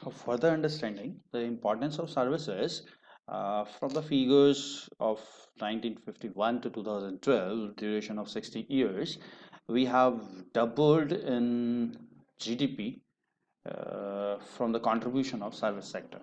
for further understanding the importance of services from the figures of 1951 to 2012, duration of 60 years, we have doubled in GDP from the contribution of service sector.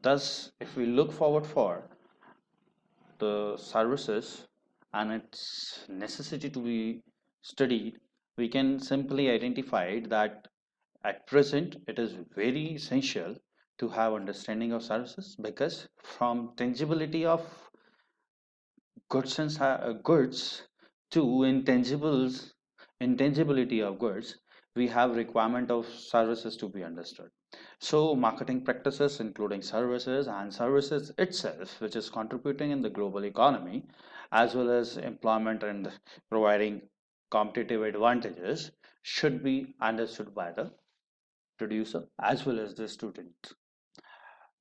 Thus, if we look forward for the services and its necessity to be studied, we can simply identify that at present it is very essential to have understanding of services, because from tangibility of goods to intangibility of goods, we have requirement of services to be understood. So marketing practices including services and services itself, which is contributing in the global economy, as well as employment and providing competitive advantages, should be understood by the producer as well as the student.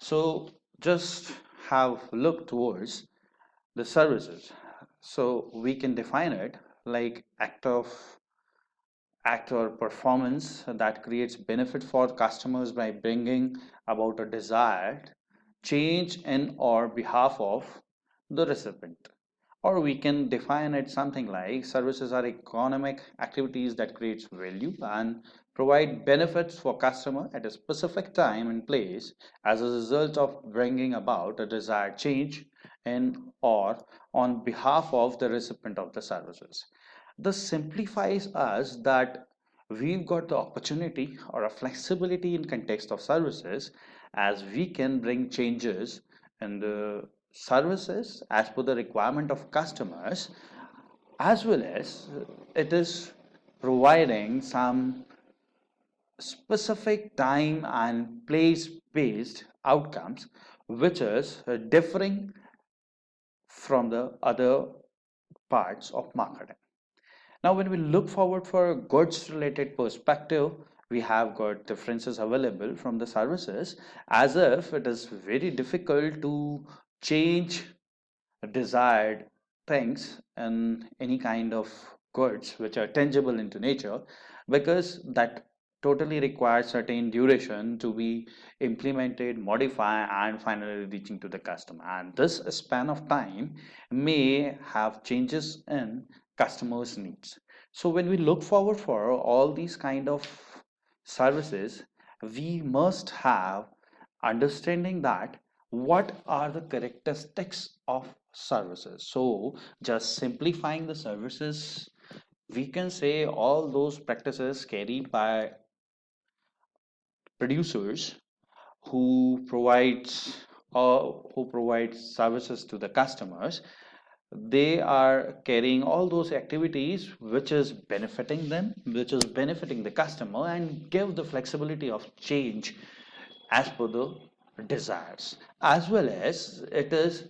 So just have look towards the services. So we can define it like act or performance that creates benefit for customers by bringing about a desired change in or behalf of the recipient. Or we can define it something like services are economic activities that creates value and provide benefits for customer at a specific time and place as a result of bringing about a desired change in or on behalf of the recipient of the services. This simplifies us that we've got the opportunity or a flexibility in context of services, as we can bring changes in the services as per the requirement of customers, as well as it is providing some specific time and place based outcomes which is differing from the other parts of marketing. Now, when we look forward for a goods related perspective, we have got differences available from the services, as if it is very difficult to change desired things in any kind of goods which are tangible into nature, because that totally requires certain duration to be implemented, modify, and finally reaching to the customer, and this span of time may have changes in customers needs. So when we look forward for all these kind of services, we must have understanding that what are the characteristics of services. So just simplifying the services, we can say all those practices carried by producers who provides who provides services to the customers. They are carrying all those activities which is benefiting them, which is benefiting the customer, and give the flexibility of change as per the desires, as well as it is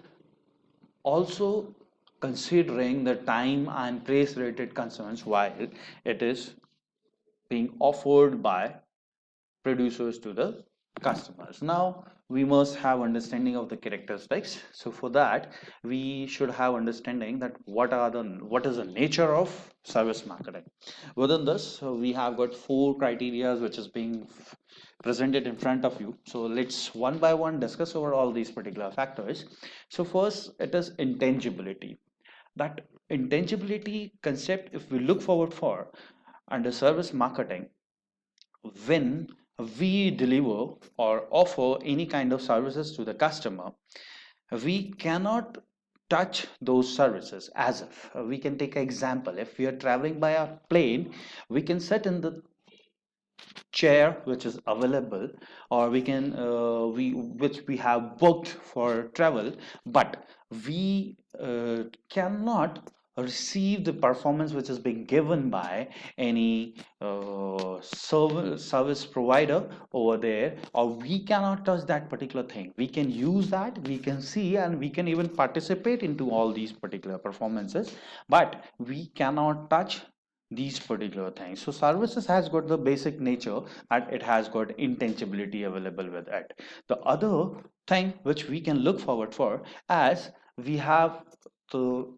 also considering the time and place related concerns while it is being offered by producers to the customers. Now we must have understanding of the characteristics. So for that we should have understanding that what is the nature of service marketing. Within this we have got four criteria which is being presented in front of you. So let's one by one discuss over all these particular factors. So first it is intangibility. That intangibility concept, if we look forward for under service marketing, when we deliver or offer any kind of services to the customer, we cannot touch those services. As if we can take an example, if we are traveling by a plane, we can sit in the chair which is available, or we can we which we have booked for travel, but we cannot receive the performance which is being given by any service provider over there, or we cannot touch that particular thing. We can use that, we can see, and we can even participate into all these particular performances, but we cannot touch these particular things. So services has got the basic nature and it has got intangibility available with it. The other thing which we can look forward for, as we have the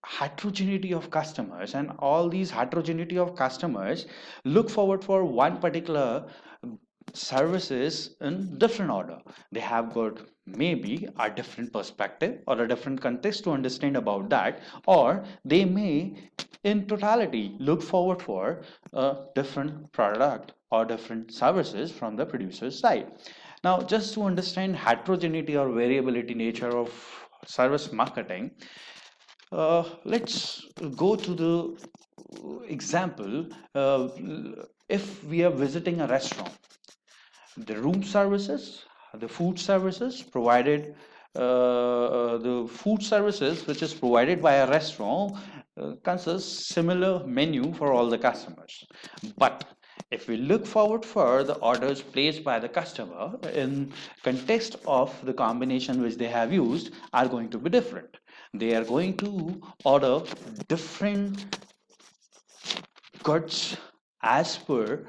heterogeneity of customers, and all these heterogeneity of customers look forward for one particular services in different order. They have got maybe a different perspective or a different context to understand about that, or they may in totality look forward for a different product or different services from the producer's side. Now, just to understand heterogeneity or variability nature of service marketing, let's go to the example. If we are visiting a restaurant, the room services, the food services provided, the food services which is provided by a restaurant consists similar menu for all the customers. But if we look forward for the orders placed by the customer in context of the combination which they have used are going to be different. They are going to order different goods as per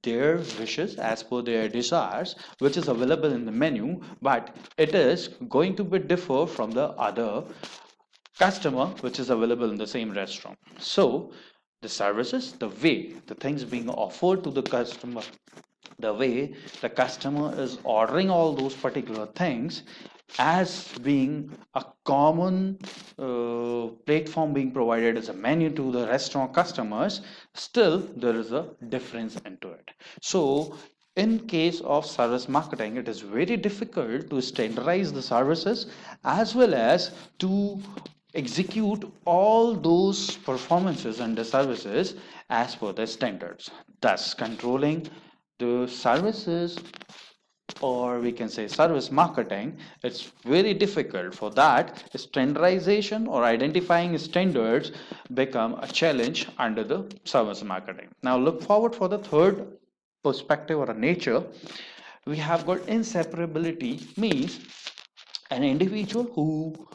their wishes, as per their desires, which is available in the menu, but it is going to be differ from the other customer which is available in the same restaurant. So the services, the way the things being offered to the customer, the way the customer is ordering all those particular things as being a common platform being provided as a menu to the restaurant customers, still there is a difference into it. So in case of service marketing, it is very difficult to standardize the services as well as to execute all those performances and the services as per the standards, thus controlling the services, or we can say service marketing. It's very difficult. For that, standardization or identifying standards become a challenge under the service marketing. Now look forward for the third perspective or a nature. We have got inseparability, means an individual who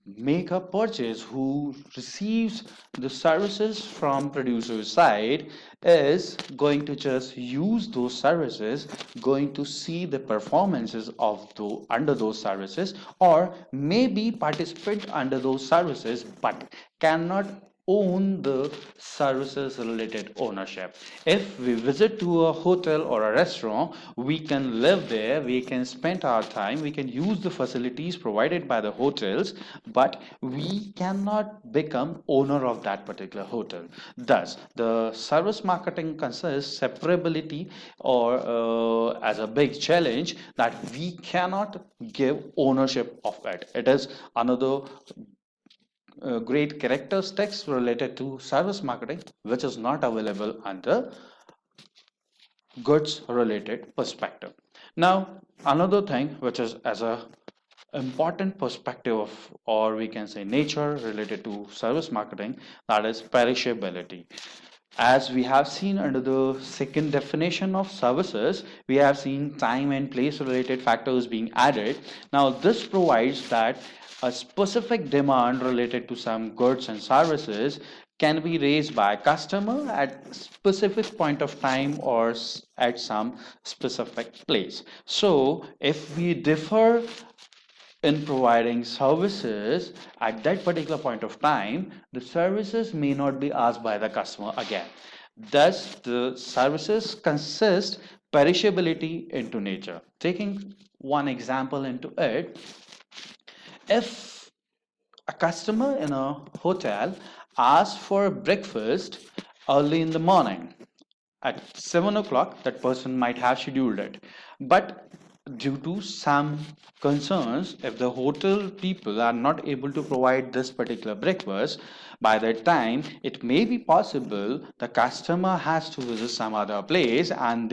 make a purchase, who receives the services from producer's side, is going to just use those services, going to see the performances of the under those services, or maybe participate under those services but cannot own the services related ownership. If we visit to a hotel or a restaurant, we can live there, we can spend our time, we can use the facilities provided by the hotels, but we cannot become owner of that particular hotel. Thus the service marketing consists separability, or as a big challenge that we cannot give ownership of it. It is another great characteristics related to service marketing which is not available under goods related perspective. Now another thing which is as a important perspective of, or we can say nature related to service marketing, that is perishability. As we have seen under the second definition of services, we have seen time and place related factors being added. Now this provides that a specific demand related to some goods and services can be raised by customer at specific point of time or at some specific place. So if we differ in providing services at that particular point of time, the services may not be asked by the customer again. Thus the services consist perishability into nature. Taking one example into it, if a customer in a hotel asks for breakfast early in the morning at 7 o'clock, that person might have scheduled it, but due to some concerns, if the hotel people are not able to provide this particular breakfast by that time, it may be possible the customer has to visit some other place and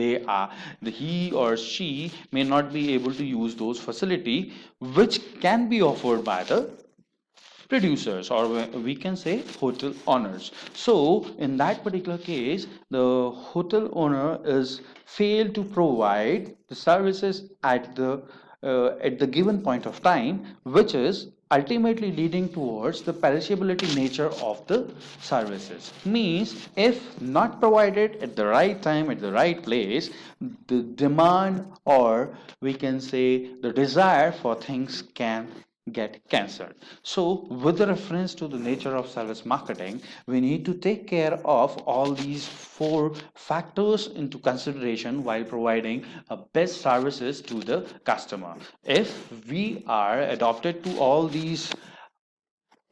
he or she may not be able to use those facility which can be offered by the producers, or we can say hotel owners. So in that particular case, the hotel owner is failed to provide the services at the given point of time, which is ultimately leading towards the perishability nature of the services. Means if not provided at the right time at the right place, the demand, or we can say the desire for things can get cancelled. So with reference to the nature of service marketing, we need to take care of all these four factors into consideration while providing best services to the customer. If we are adopted to all these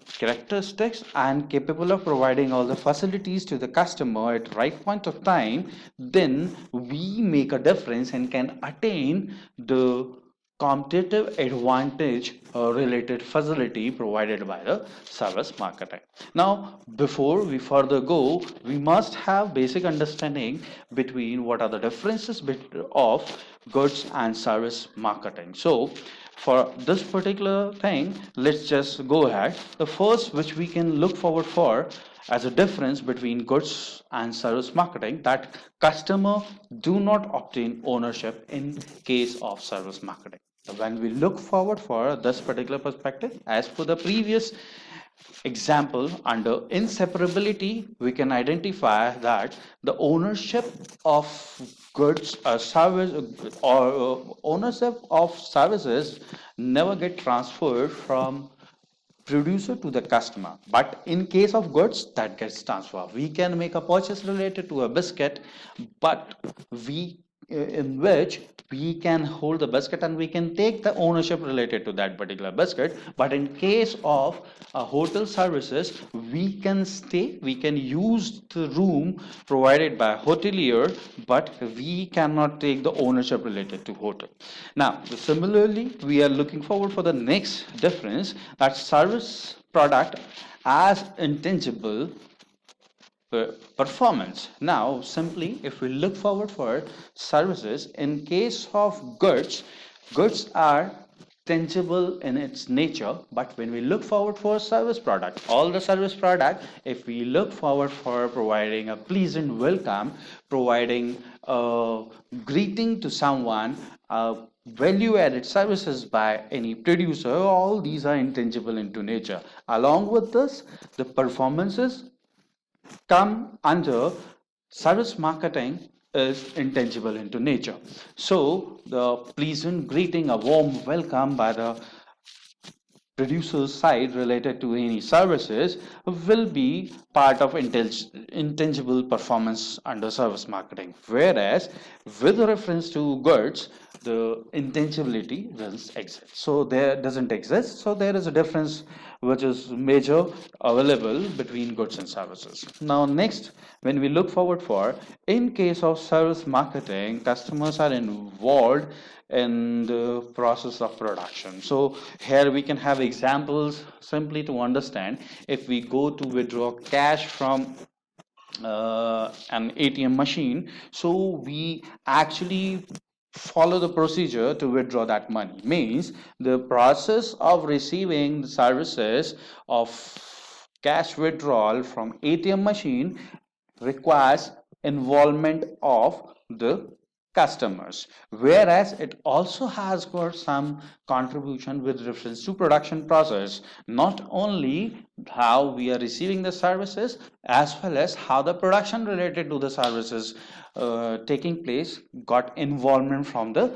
characteristics and capable of providing all the facilities to the customer at right point of time, then we make a difference and can attain the competitive advantage related facility provided by the service marketing. Now before we further go, we must have basic understanding between what are the differences of goods and service marketing. So for this particular thing, let's just go ahead. The first which we can look forward for as a difference between goods and service marketing, that customer do not obtain ownership in case of service marketing. So when we look forward for this particular perspective, as for the previous example, under inseparability, we can identify that the ownership of goods or service or ownership of services never get transferred from producer to the customer, but in case of goods that gets transferred. We can make a purchase related to a biscuit, but we in which we can hold the biscuit and we can take the ownership related to that particular biscuit. But in case of hotel services, we can use the room provided by hotelier, but we cannot take the ownership related to hotel. Now similarly, we are looking forward for the next difference, that service product as intangible performance. Now simply, if we look forward for services, in case of goods, goods are tangible in its nature, but when we look forward for service product, all the service product, if we look forward for providing a pleasant welcome, providing a greeting to someone, value added services by any producer, all these are intangible into nature. Along with this, the performances come under service marketing is intangible into nature. So the pleasant greeting, a warm welcome by the producer's side related to any services will be part of intangible performance under service marketing. Whereas with reference to goods, the intangibility doesn't exist. So there doesn't exist. So there is a difference which is major available between goods and services. Now next, when we look forward for, in case of service marketing, customers are involved in the process of production. So here we can have examples simply to understand. If we go to withdraw cash from an ATM machine, so we actually follow the procedure to withdraw that money. Means the process of receiving the services of cash withdrawal from ATM machine requires involvement of the customers, whereas it also has got some contribution with reference to production process, not only how we are receiving the services as well as how the production related to the services taking place got involvement from the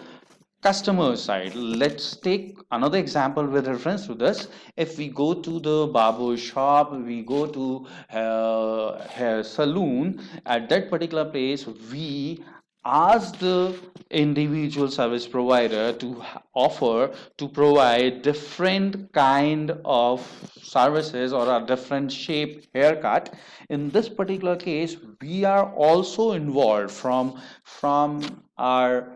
customer side. Let's take another example with reference to this. If we go to the barber shop, we go to hair saloon, at that particular place we ask the individual service provider to offer to provide different kind of services or a different shape haircut. In this particular case, we are also involved from our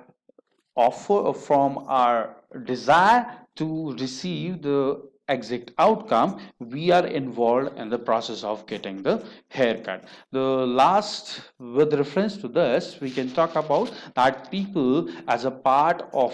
offer, from our desire to receive the exact outcome, we are involved in the process of getting the haircut. The last, with reference to this, we can talk about that people as a part of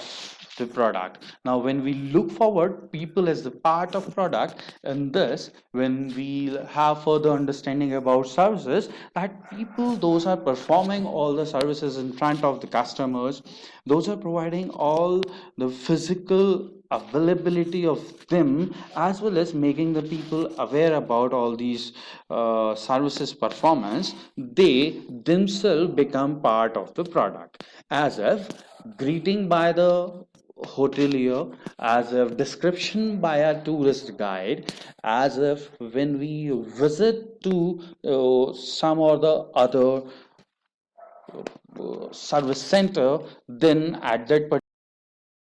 the product. Now when we look forward people as the part of product, in this, when we have further understanding about services, that people, those are performing all the services in front of the customers, those are providing all the physical availability of them, as well as making the people aware about all these services performance, they themselves become part of the product. As if greeting by the hotelier, as a description by a tourist guide, as if when we visit to some or the other service center, then at that